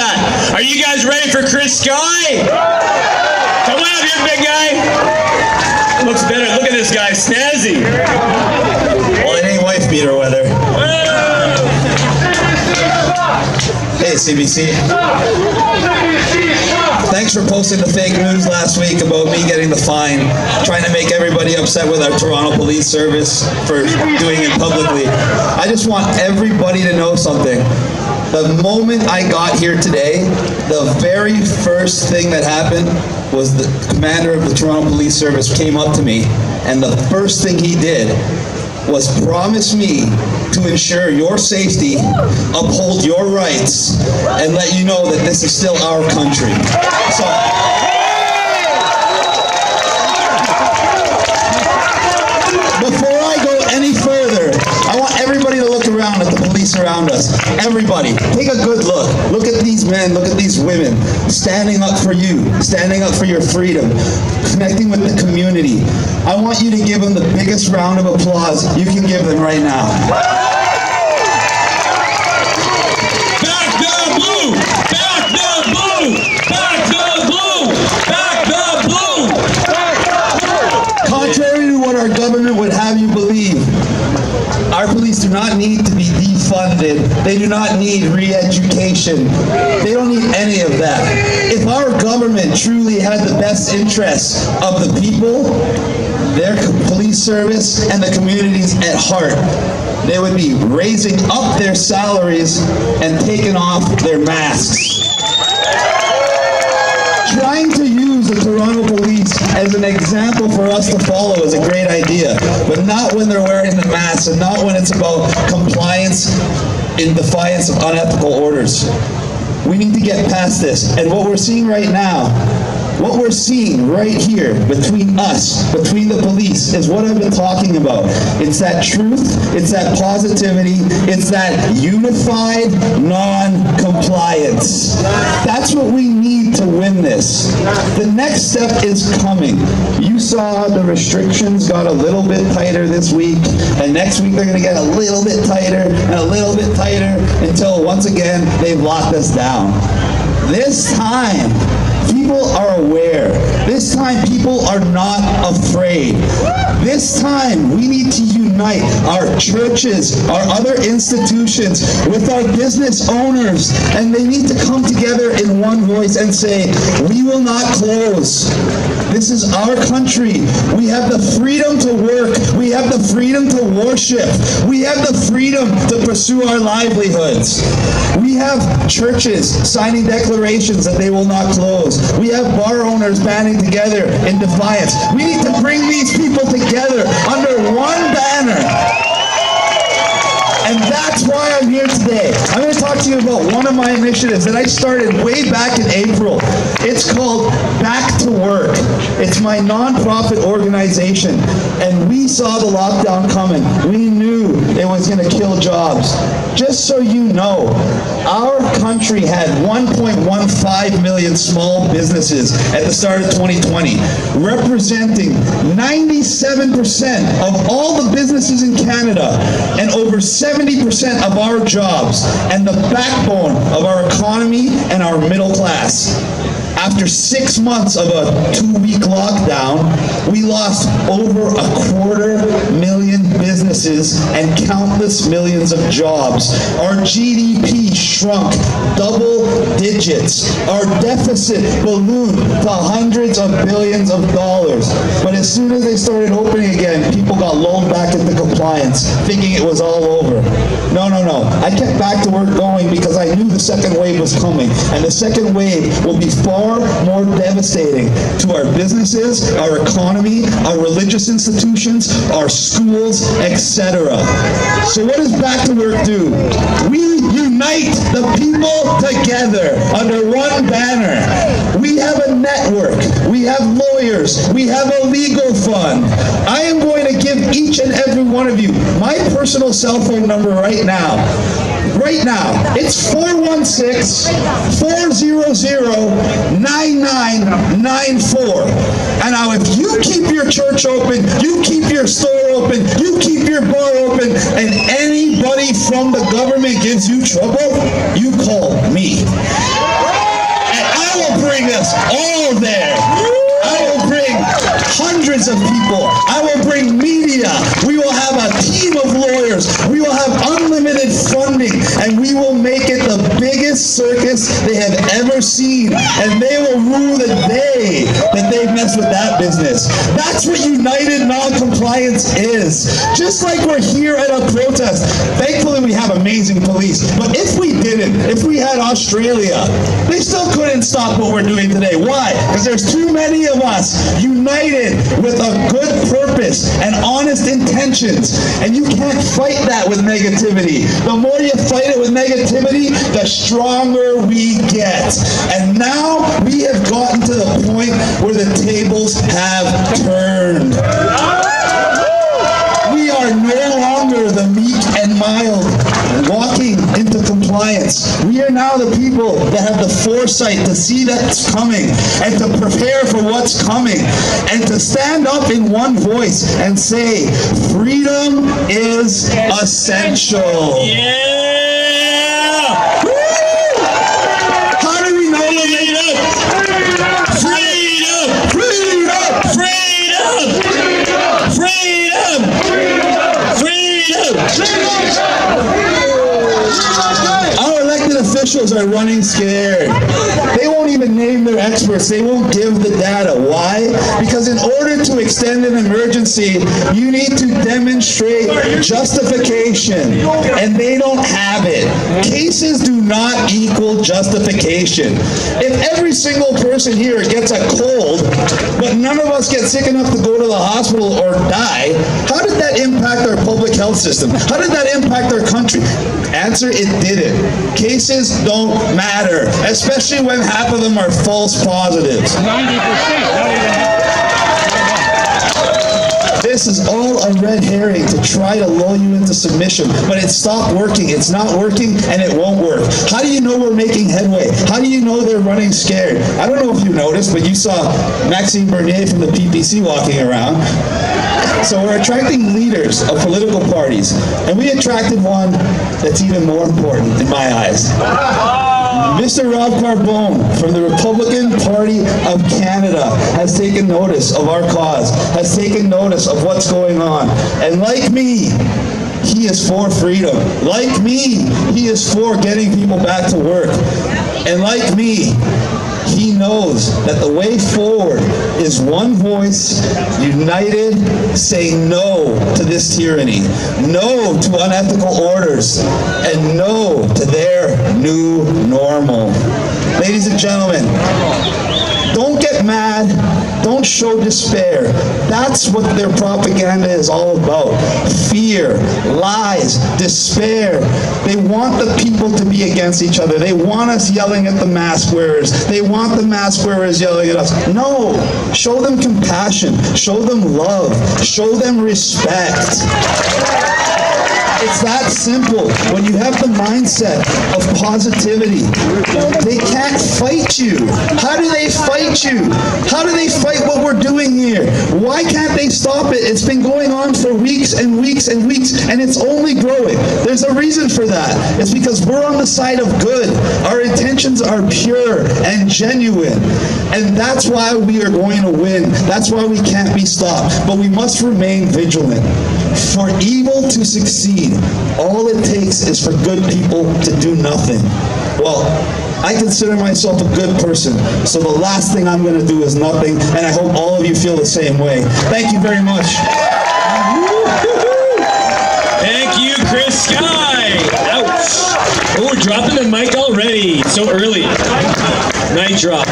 that. Are you guys ready for Chris Sky? Come on up here, big guy. Looks better. Look at this guy, snazzy. Well, it ain't wife beater weather. Hey, CBC. Thanks for posting the fake news last week about me getting the fine, trying to make everybody upset with our Toronto Police Service for doing it publicly. I just want everybody to know something. The moment I got here today, the very first thing that happened was the commander of the Toronto Police Service came up to me, and the first thing he did was promise me to ensure your safety, uphold your rights, and let you know that this is still our country. So, before I go any further, I want everybody to look around at the police around us. Everybody, take a good look. Look at these men, look at these women, standing up for you, standing up for your freedom, connecting with the community. I want you to give them the biggest round of applause you can give them right now. Back the blue! Back the blue! Back the blue! Back the blue! Contrary to what our government would have you believe, our police do not need to be defunded. They do not need re-education. They don't need any of that. If our government truly had the best interests of the people, their police service, and the communities at heart, they would be raising up their salaries and taking off their masks. Trying to use the Toronto Police as an example for us to follow is a great idea, but not when they're wearing the masks and not when it's about compliance in defiance of unethical orders. We need to get past this, and what we're seeing right now, what we're seeing right here between us, between the police, is what I've been talking about. It's that truth, it's that positivity, it's that unified non-compliance. That's what we need to win this. The next step is coming. You saw the restrictions got a little bit tighter this week, and next week they're going to get a little bit tighter and a little bit tighter until once again they've locked us down. This time, people are aware. This time, people are not afraid. This time, we need to unite our churches, our other institutions, with our business owners, and they need to come together in one voice and say, we will not close. This is our country. We have the freedom to work. We have the freedom to worship. We have the freedom to pursue our livelihoods. We have churches signing declarations that they will not close. We have bar owners banding together in defiance. We need to bring these people together under one banner. And that's why I'm here today. I'm going to talk to you about one of my initiatives that I started way back in April. It's called Back to Work. It's my nonprofit organization. And we saw the lockdown coming. We knew it was going to kill jobs. Just so you know, our country had 1.15 million small businesses at the start of 2020, representing 97% of all the businesses in Canada and over 70% of our jobs and the backbone of our economy and our middle class. After 6 months of a 2-week lockdown, we lost over 250,000 businesses and countless millions of jobs. Our GDP shrunk double digits. Our deficit ballooned to hundreds of billions of dollars. But as soon as they started opening again, people got lulled back into compliance, thinking it was all over. No. I kept Back to Work going because I knew the second wave was coming. And the second wave will be far more devastating to our businesses, our economy, our religious institutions, our schools, etc. So what does Back to Work do? We unite the people together under one banner. We have a network. We have lawyers. We have a legal fund. I am going to give each and every one of you my personal cell phone number right now. Right now, it's 416-400-9994. And now if you keep your church open, you keep your store open, you keep your bar open, and anybody from the government gives you trouble, you call me. circus they have ever seen, and they will rue the day that they mess with that business. That's what united non-compliance is. Just like we're here at a protest. Thankfully, we have amazing police, but if we didn't, if we had Australia, they still couldn't stop what we're doing today. Why? Because there's too many of us united with a good purpose and honest intentions, and you can't fight that with negativity. The more you fight it with negativity, the stronger we get. And now we have gotten to the point where the tables have turned. We are no longer the meek and mild walking into compliance. We are now the people that have the foresight to see that's coming and to prepare for what's coming and to stand up in one voice and say, freedom is essential. Yeah! Woo! How do we know that? Freedom! Freedom! Our elected officials are running scared. They won't even name their experts. They won't give the data. Why? Because in order to extend an emergency, you need to demonstrate justification, and they don't have it. Cases do not equal justification. If every single person here gets a cold, but none of us get sick enough to go to the hospital or die, how did that impact our public health system? How did that impact our country? Answer, it didn't. Cases don't matter, especially when half of them are false positives. 90%. This is all a red herring to try to lull you into submission, but it stopped working. It's not working, and it won't work. How do you know we're making headway? How do you know they're running scared? I don't know if you noticed, but you saw Maxime Bernier from the PPC walking around. So we're attracting leaders of political parties, and we attracted one that's even more important in my eyes. Mr. Rob Carbone from the Republican Party of Canada has taken notice of our cause, has taken notice of what's going on. And like me, he is for freedom. Like me, he is for getting people back to work. And like me, he knows that the way forward is one voice, united, saying no to this tyranny, no to unethical orders, and no to their new normal. Ladies and gentlemen, don't get mad. Don't show despair. That's what their propaganda is all about. Fear, lies, despair. They want the people to be against each other. They want us yelling at the mask wearers. They want the mask wearers yelling at us. No. Show them compassion. Show them love. Show them respect. It's that simple. When you have the mindset of positivity, they can't fight you. How do they fight you? How do they fight what we're doing here? Why can't they stop it? It's been going on for weeks and weeks and weeks, and it's only growing. There's a reason for that. It's because we're on the side of good. Our intentions are pure and genuine. And that's why we are going to win. That's why we can't be stopped. But we must remain vigilant. For evil to succeed, all it takes is for good people to do nothing. Well, I consider myself a good person, so the last thing I'm going to do is nothing, and I hope all of you feel the same way. Thank you very much. Thank you, Chris Sky. Ouch. Oh, we're dropping the mic already. So early. Night drop.